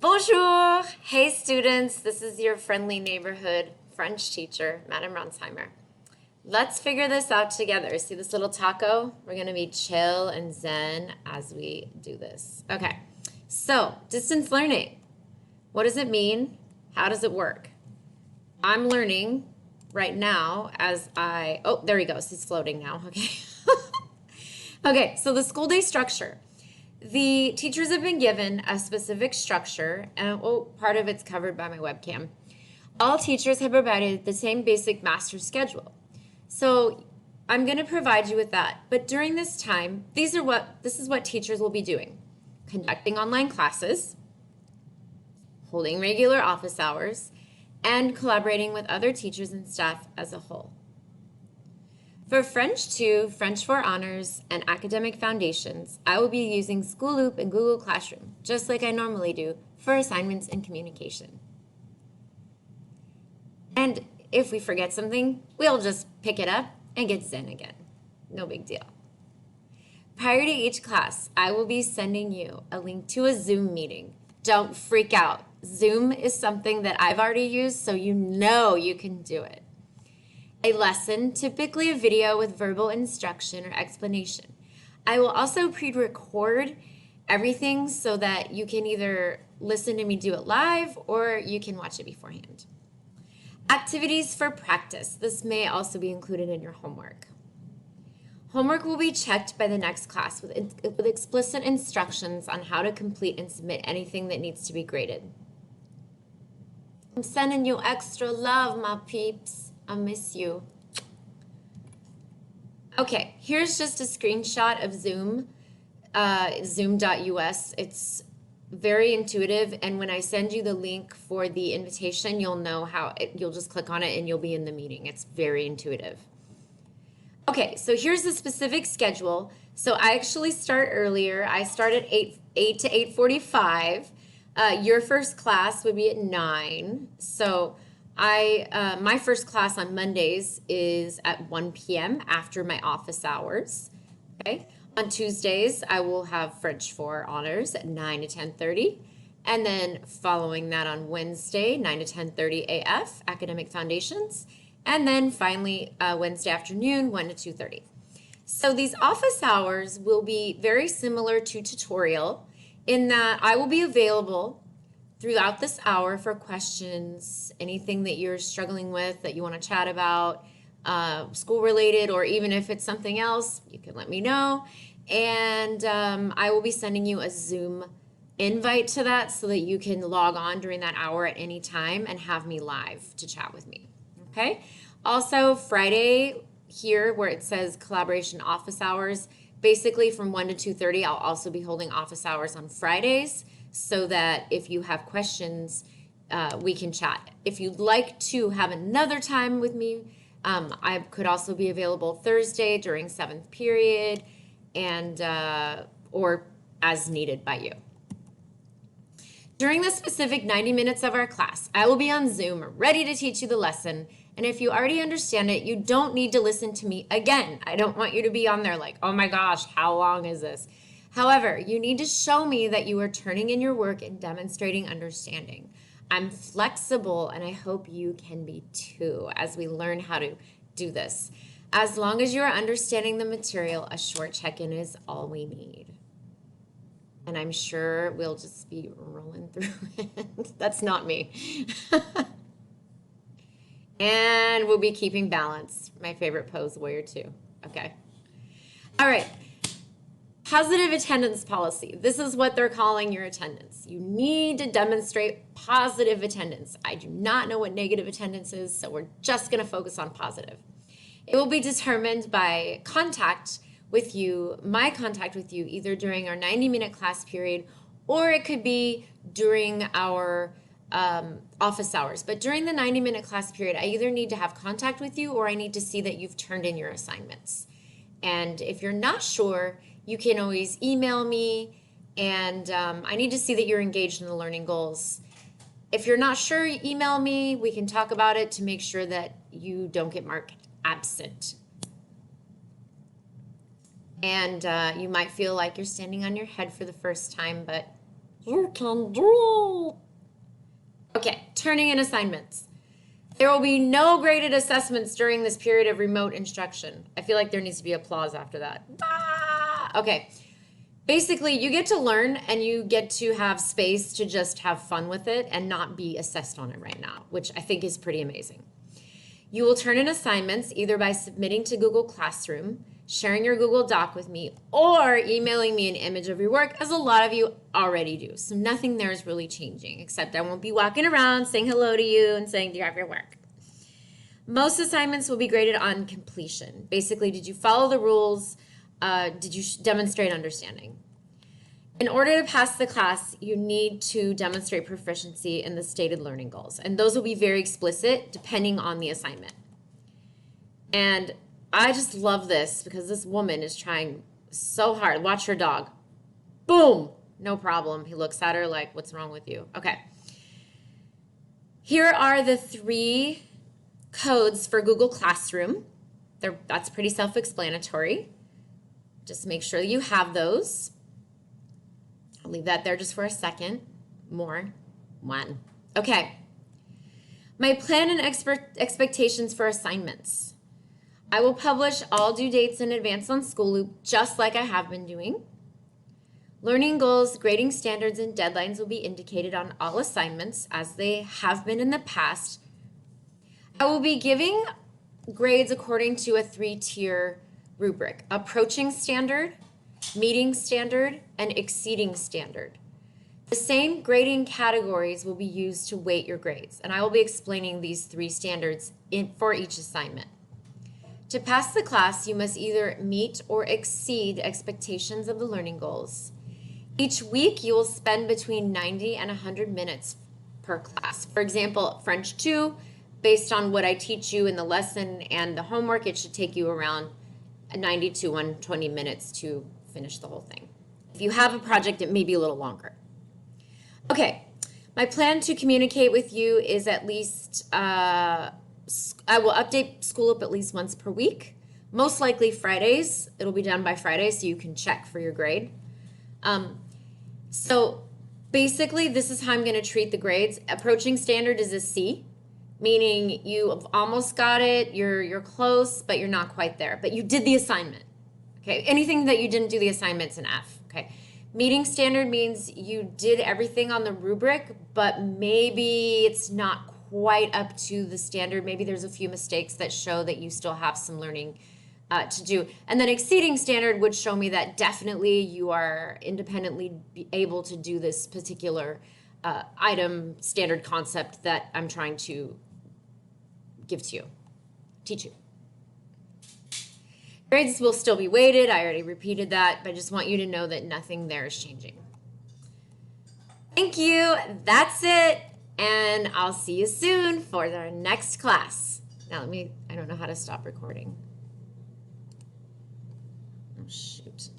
Bonjour! Hey students, this is your friendly neighborhood French teacher, Madame Ronsheimer. Let's figure this out together. See this little taco? We're gonna be chill and zen as we do this. Okay, so distance learning. What does it mean? How does it work? I'm learning right now oh, there he goes, he's floating now, okay. Okay, so the school day structure. The teachers have been given a specific structure, and part of it's covered by my webcam. All teachers have provided the same basic master schedule. So I'm going to provide you with that. But during this time, this is what teachers will be doing. Conducting online classes, holding regular office hours, and collaborating with other teachers and staff as a whole. For French 2, French 4 Honors, and Academic Foundations, I will be using School Loop and Google Classroom, just like I normally do for assignments and communication. And if we forget something, we'll just pick it up and get Zen again. No big deal. Prior to each class, I will be sending you a link to a Zoom meeting. Don't freak out. Zoom is something that I've already used, so you know you can do it. A lesson, typically a video with verbal instruction or explanation. I will also pre-record everything so that you can either listen to me do it live or you can watch it beforehand. Activities for practice. This may also be included in your homework. Homework will be checked by the next class with explicit instructions on how to complete and submit anything that needs to be graded. I'm sending you extra love, my peeps. I miss you. Okay, here's just a screenshot of Zoom, zoom.us. It's very intuitive, and when I send you the link for the invitation, you'll know you'll just click on it and you'll be in the meeting. It's very intuitive. Okay, so here's the specific schedule. So I actually start earlier. I start at 8 to 8:45. Your first class would be at 9. So my first class on Mondays is at 1 p.m. after my office hours. Okay. On Tuesdays, I will have French 4 Honors at 9 to 10:30. And then following that on Wednesday, 9 to 10:30 AF, Academic Foundations. And then finally, Wednesday afternoon, 1 to 2:30. So these office hours will be very similar to tutorial in that I will be available throughout this hour for questions, anything that you're struggling with that you want to chat about, school related, or even if it's something else, you can let me know. And I will be sending you a Zoom invite to that so that you can log on during that hour at any time and have me live to chat with me. Okay. Also, Friday here where it says collaboration office hours, basically from 1 to 2:30, I'll also be holding office hours on Fridays, so that if you have questions, we can chat. If you'd like to have another time with me, I could also be available Thursday during 7th period and or as needed by you. During the specific 90 minutes of our class, I will be on Zoom ready to teach you the lesson. And if you already understand it, you don't need to listen to me again. I don't want you to be on there like, oh my gosh, how long is this? However, you need to show me that you are turning in your work and demonstrating understanding. I'm flexible, and I hope you can be too as we learn how to do this. As long as you are understanding the material, a short check-in is all we need. And I'm sure we'll just be rolling through it. That's not me. And we'll be keeping balance. My favorite pose, warrior two. Okay. All right. Positive attendance policy. This is what they're calling your attendance. You need to demonstrate positive attendance. I do not know what negative attendance is, so we're just going to focus on positive. It will be determined by contact with you, my contact with you, either during our 90-minute class period or it could be during our office hours. But during the 90-minute class period, I either need to have contact with you or I need to see that you've turned in your assignments. And if you're not sure, you can always email me, and I need to see that you're engaged in the learning goals. If you're not sure, email me. We can talk about it to make sure that you don't get marked absent. And you might feel like you're standing on your head for the first time, but You can do it. Okay, turning in assignments. There will be no graded assessments during this period of remote instruction. I feel like there needs to be applause after that. Ah! Okay. Basically, you get to learn and you get to have space to just have fun with it and not be assessed on it right now, which I think is pretty amazing. You will turn in assignments either by submitting to Google Classroom, sharing your Google Doc with me, or emailing me an image of your work, as a lot of you already do. So nothing there is really changing, except I won't be walking around saying hello to you and saying, do you have your work? Most assignments will be graded on completion. Basically, did you follow the rules? Did you demonstrate understanding? In order to pass the class, you need to demonstrate proficiency in the stated learning goals. And those will be very explicit depending on the assignment. And I just love this because this woman is trying so hard. Watch her dog. Boom! No problem. He looks at her like, what's wrong with you? Okay. Here are the 3 codes for Google Classroom. That's pretty self-explanatory. Just make sure you have those. I'll leave that there just for a second. More. 1. Okay. My plan and expectations for assignments. I will publish all due dates in advance on School Loop, just like I have been doing. Learning goals, grading standards, and deadlines will be indicated on all assignments as they have been in the past. I will be giving grades according to a 3-tier rubric: approaching standard, meeting standard, and exceeding standard. The same grading categories will be used to weight your grades, and I will be explaining these 3 standards for each assignment. To pass the class, you must either meet or exceed expectations of the learning goals. Each week, you will spend between 90 and 100 minutes per class. For example, French 2, based on what I teach you in the lesson and the homework, it should take you around 90 to 120 minutes to finish the whole thing. If you have a project, it may be a little longer. Okay, my plan to communicate with you is at least, I will update School Loop at least once per week, most likely Fridays. It'll be done by Friday so you can check for your grade. So basically, this is how I'm going to treat the grades. Approaching standard is a C, meaning you've almost got it, you're close, but you're not quite there. But you did the assignment. Okay, anything that you didn't do the assignment's an F. Okay, meeting standard means you did everything on the rubric, but maybe it's not quite up to the standard. Maybe there's a few mistakes that show that you still have some learning to do. And then exceeding standard would show me that definitely you are independently able to do this particular item, standard concept that I'm trying to give to you, teach you. Grades will still be weighted. I already repeated that, but I just want you to know that nothing there is changing. Thank you. That's it. And I'll see you soon for our next class. Now I don't know how to stop recording. Oh, shoot.